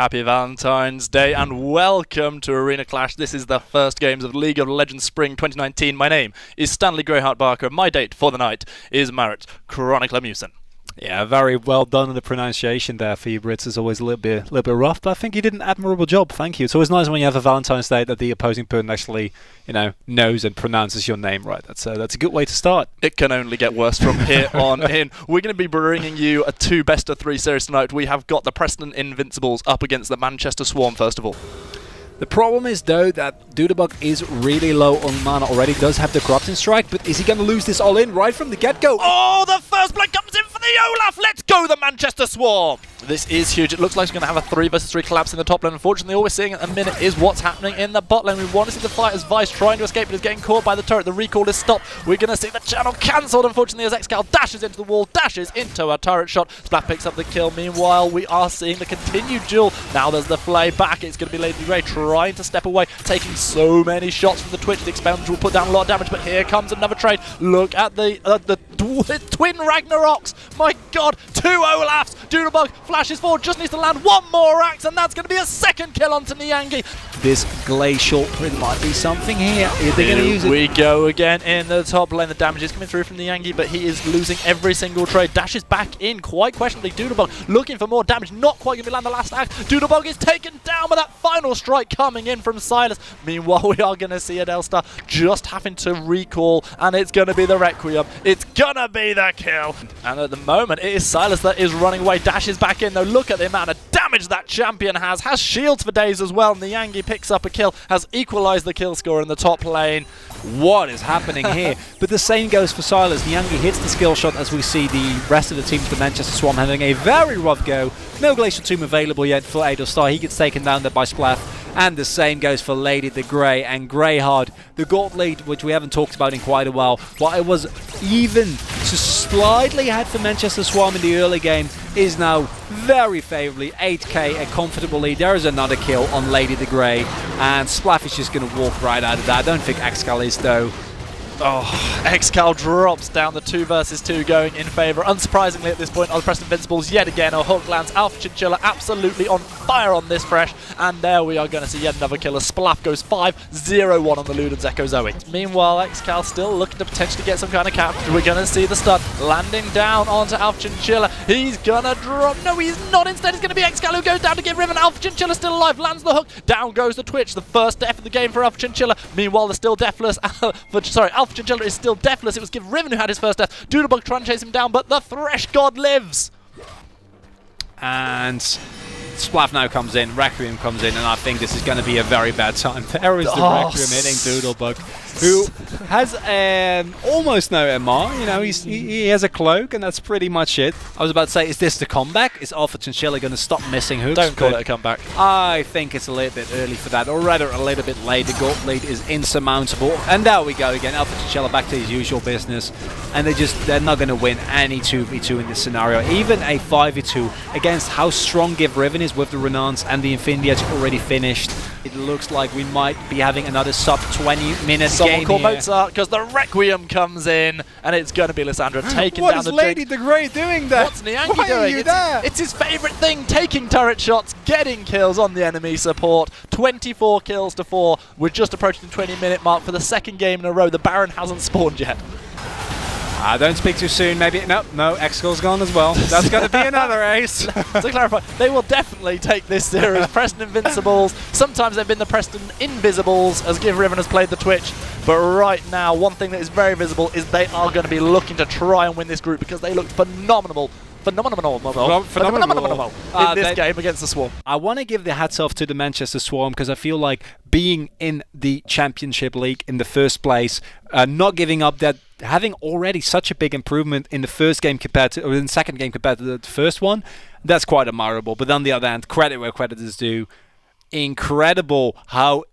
Happy Valentine's Day and welcome to Arena Clash. This is the first games of League of Legends Spring 2019. My name is Stanley Greyheart Barker. My date for the night is Marit Chronicler Mewson. Yeah, very well done in the pronunciation there for you Brits. It's always a little bit rough, but I think you did an admirable job. Thank you. It's always nice when you have a Valentine's Day that the opposing person actually, knows and pronounces your name right. That's a good way to start. It can only get worse from here on in. We're going to be bringing you a 2 best-of-3 series tonight. We have got the Preston Invincibles up against the Manchester Swarm first of all. The problem is, though, that Doodlebug is really low on mana already, does have the Corrupting Strike, but is he going to lose this all in right from the get-go? Oh, the first blood comes in for the Olaf! Let's go, the Manchester Swarm! This is huge. It looks like we're going to have a 3 versus 3 collapse in the top lane. Unfortunately, all we're seeing at the minute is what's happening in the bot lane. We want to see the fight as Vice trying to escape, but is getting caught by the turret. The recall is stopped. We're going to see the channel cancelled, unfortunately, as Xcal dashes into the wall, dashes into a turret shot. Splat picks up the kill. Meanwhile, we are seeing the continued duel. Now there's the flay back. It's going to be Lady Grey trying to step away, taking so many shots from the Twitch. The Expound will put down a lot of damage, but here comes another trade. Look at the twin Ragnaroks. My God, 2 Olafs. Doodlebug flashes forward, just needs to land one more axe, and that's going to be a second kill onto Niangi. This Glacial Print might be something here. Are they going to use it? We go again in the top lane. The damage is coming through from Niangi, but he is losing every single trade. Dashes back in quite questionably. Doodlebug looking for more damage, not quite going to land the last axe. Doodlebug is taken down with that final strike coming in from Silas. Meanwhile, we are going to see Adelstar just having to recall, and it's going to be the Requiem. It's going to be the kill. And at the moment, it is Silas that is running away. Dashes back in, though. Look at the amount of damage that champion has shields for days as well. Niangi picks up a kill, has equalized the kill score in the top lane. What is happening here? But the same goes for Silas. Niangi hits the skill shot as we see the rest of the team, the Manchester Swarm, having a very rough go. No Glacial Tomb available yet for Adelstar. He gets taken down there by Splath. And the same goes for Lady the Grey and Greyheart, the gold lead, which we haven't talked about in quite a while. But it was even to slightly ahead for Manchester Swarm in the early game, is now very favourably 8k, a comfortable lead. There is another kill on Lady the Grey, and Splaff is just going to walk right out of that. I don't think Xcal is, though. Oh, Xcal drops down the 2 versus 2 going in favour. Unsurprisingly at this point are the Preston Invincibles yet again. A hook lands. Alpha Chinchilla absolutely on fire on this fresh. And there we are going to see yet another killer. Splaff goes 5-0-1 on the Luden's Echo Zoe. Meanwhile, Xcal still looking to potentially get some kind of cap. We're going to see the stun landing down onto Alpha Chinchilla. He's going to drop. No, he's not. Instead, it's going to be Xcal who goes down to get Riven. Alpha Chinchilla still alive. Lands the hook. Down goes the Twitch. The first death of the game for Alpha Chinchilla. Meanwhile, they're still deathless. Alpha Chinchilla is still deathless. It was Give Riven who had his first death. Doodlebug trying to chase him down, but the Thresh God lives. And Splaff now comes in, Requiem comes in, and I think this is going to be a very bad time. There is the Requiem hitting Doodlebug, who has almost no MR. He has a cloak, and that's pretty much it. I was about to say, is this the comeback? Is Alpha Chinchilla going to stop missing hooks? Don't call it a comeback. I think it's a little bit early for that, or rather a little bit late. The gold lead is insurmountable, and there we go again. Alpha Chinchilla back to his usual business, and they're not going to win any 2v2 in this scenario. Even a 5v2 against how strong Give Riven is with the Renance and the Infinity Edge already finished. It looks like we might be having another sub 20 minute Someone call Mozart, because the Requiem comes in, and it's going to be Lysandra taking down the... What is Lady the Grey doing there? What's Niangi doing? It's his favourite thing, taking turret shots, getting kills on the enemy support. 24 kills to 4. We're just approaching the 20-minute mark for the second game in a row. The Baron hasn't spawned yet. Don't speak too soon, maybe. No, Xcal's gone as well. That's going to be another ace. To clarify, they will definitely take this series. Preston Invincibles. Sometimes they've been the Preston Invisibles, as Give Riven has played the Twitch. But right now, one thing that is very visible is they are going to be looking to try and win this group, because they look phenomenal in this game against the Swarm. I want to give the hats off to the Manchester Swarm, because I feel like being in the Championship League in the first place, not giving up that, having already such a big improvement in the first game compared to, or in the second game compared to the first one, that's quite admirable. But on the other hand, credit where credit is due. Incredible how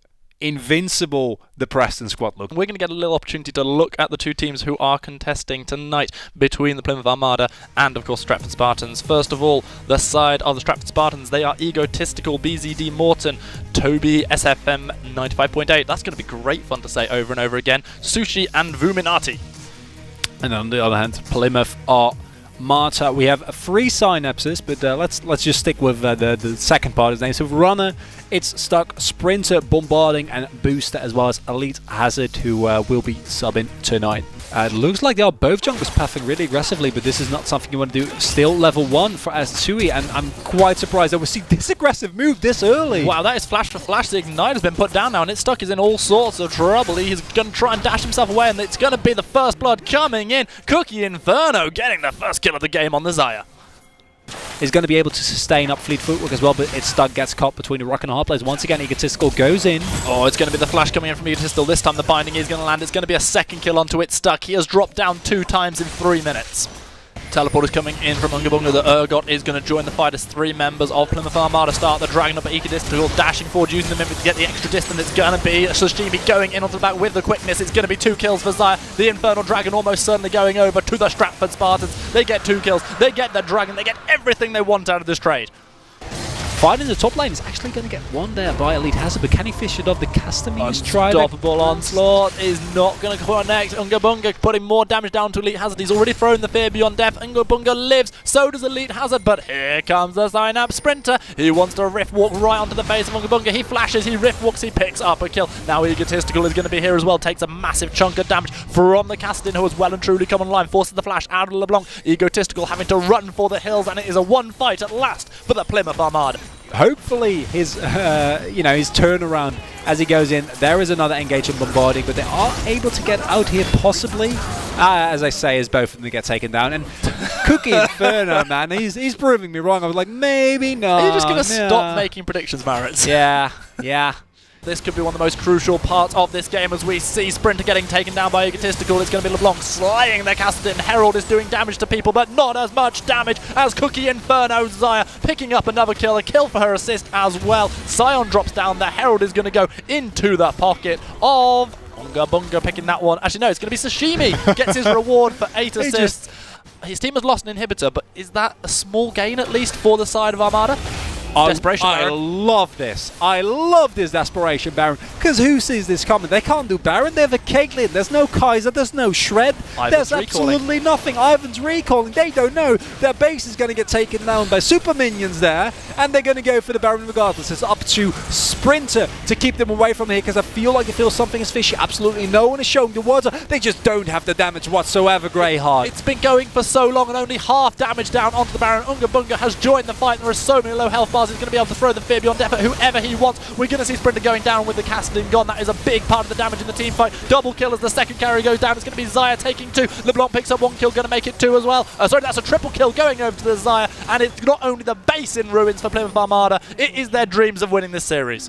invincible the Preston squad look. We're going to get a little opportunity to look at the 2 teams who are contesting tonight between the Plymouth Armada and, of course, Stratford Spartans. First of all, the side of the Stratford Spartans, they are Egotistical, BZD Morton, Toby, SFM 95.8. That's going to be great fun to say over and over again. Sushi and Vuminati. And on the other hand, Plymouth are Marta. We have 3 synapses, but let's just stick with the second part of his name. So runner, it's stuck, sprinter, bombarding, and booster, as well as elite hazard, who will be subbing tonight. It looks like they are both junglers pathing really aggressively, but this is not something you want to do. Still level 1 for Astsui, and I'm quite surprised that we see this aggressive move this early. Wow, that is flash for flash. The Ignite has been put down now, and it's stuck. He's in all sorts of trouble. He's going to try and dash himself away, and it's going to be the first blood coming in. Cookie Inferno getting the first kill of the game on the Xayah. Is going to be able to sustain up fleet footwork as well, but it's stuck, gets caught between the rock and a hard players. Once again, Egotistical goes in. Oh, it's going to be the flash coming in from Egotistical. This time the binding is going to land. It's going to be a second kill onto it stuck. He has dropped down 2 times in 3 minutes. Teleport is coming in from Unga Bunga. The Urgot is going to join the fight as 3 members of Plymouth Armada start the Dragon up at Egotistical, dashing forward, using the Mimic to get the extra distance. It's going to be Sashimi going in onto the back with the quickness. It's going to be 2 kills for Xayah. The Infernal Dragon almost certainly going over to the Stratford Spartans. They get 2 kills. They get the Dragon. They get everything they want out of this trade. Fighting the top lane is actually going to get one there by Elite Hazard, but can he fish it off? The Castame's tried. Unstoppable onslaught is not going to connect. Unga Bunga putting more damage down to Elite Hazard. He's already thrown the Fear Beyond Death. Unga Bunga lives, so does Elite Hazard, but here comes the Synapse Sprinter. He wants to rift walk right onto the base of Unga Bunga. He flashes, he rift walks, he picks up a kill. Now Egotistical is going to be here as well. Takes a massive chunk of damage from the Castin, who has well and truly come online. Forces the flash out of LeBlanc. Egotistical having to run for the hills, and it is a 1 fight at last for the Plymouth Armada. Hopefully his his turnaround as he goes in. There is another engage in bombarding, but they are able to get out here possibly. As I say, as both of them get taken down. And Cookie Inferno, man, he's proving me wrong. I was like, maybe not. Are you just going to stop making predictions, Maritz? Yeah. This could be one of the most crucial parts of this game as we see Sprinter getting taken down by Egotistical. It's going to be LeBlanc slaying the Castin. Herald is doing damage to people, but not as much damage as Cookie Inferno. Xayah picking up another kill, a kill for her assist as well. Sion drops down. The Herald is going to go into the pocket of Unga Bunga, picking that one. Actually, no, it's going to be Sashimi. Gets his reward for 8 assists. His team has lost an inhibitor, but is that a small gain at least for the side of Armada? Desperation I Baron. love this. I love this Desperation Baron. Because who sees this coming? They can't do Baron. They have a Caitlyn. There's no Kaiser. There's no Shred. Ivan's There's absolutely nothing. Ivan's recalling. They don't know. Their base is going to get taken down by super minions there. And they're going to go for the Baron regardless. It's up to Sprinter to keep them away from here. Because I feel like something is fishy. Absolutely no one is showing the water. They just don't have the damage whatsoever, Greyheart. It's been going for so long and only half damage down onto the Baron. Unga Bunga has joined the fight. There are so many low health bars. He's going to be able to throw the Fear Beyond Death at whoever he wants. We're going to see Sprinter going down with the Casting gone. That is a big part of the damage in the team fight. Double kill as the second carry goes down. It's going to be Xayah taking 2. LeBlanc picks up 1 kill, going to make it 2 as well. Sorry, that's a triple kill going over to the Xayah. And it's not only the base in ruins for Plymouth Armada, it is their dreams of winning this series.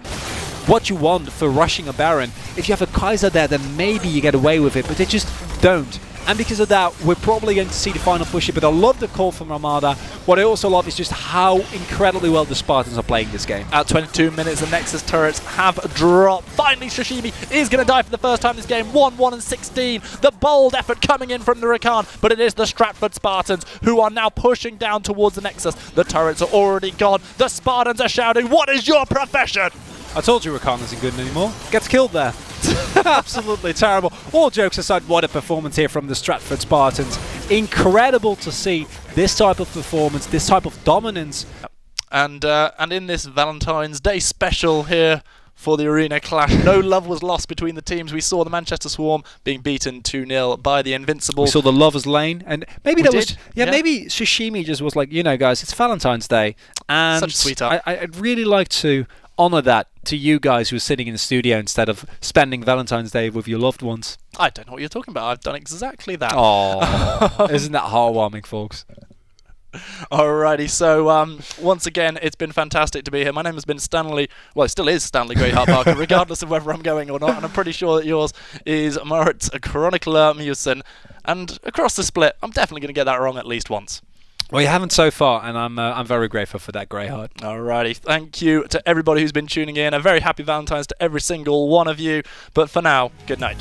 What you want for rushing a Baron, if you have a Kaiser there, then maybe you get away with it, but they just don't. And because of that, we're probably going to see the final push here, but I love the call from Armada. What I also love is just how incredibly well the Spartans are playing this game. At 22 minutes, the Nexus turrets have dropped. Finally, Sashimi is going to die for the first time this game. 1-1 and 16. The bold effort coming in from the Rakan, but it is the Stratford Spartans who are now pushing down towards the Nexus. The turrets are already gone. The Spartans are shouting, "What is your profession?" I told you Rakan isn't good anymore. Gets killed there. Absolutely terrible. All jokes aside, what a performance here from the Stratford Spartans. Incredible to see this type of performance, this type of dominance. And in this Valentine's Day special here for the Arena Clash, no love was lost between the teams. We saw the Manchester Swarm being beaten 2-0 by the Invincibles. We saw the Lovers Lane, and maybe yeah. maybe Sashimi just was like, guys, it's Valentine's Day, and such a sweetheart. I'd really like to honor that to you guys who are sitting in the studio instead of spending Valentine's Day with your loved ones. I don't know what you're talking about. I've done exactly that. Oh, isn't that heartwarming, folks? Alrighty, so once again, it's been fantastic to be here. My name has been Stanley, well, it still is Stanley Greyheart Barker, regardless of whether I'm going or not, and I'm pretty sure that yours is Marit Chronicler Musen. And across the split, I'm definitely going to get that wrong at least once. Well, you haven't so far, and I'm very grateful for that, Greyheart. Alrighty, thank you to everybody who's been tuning in. A very happy Valentine's to every single one of you. But for now, good night.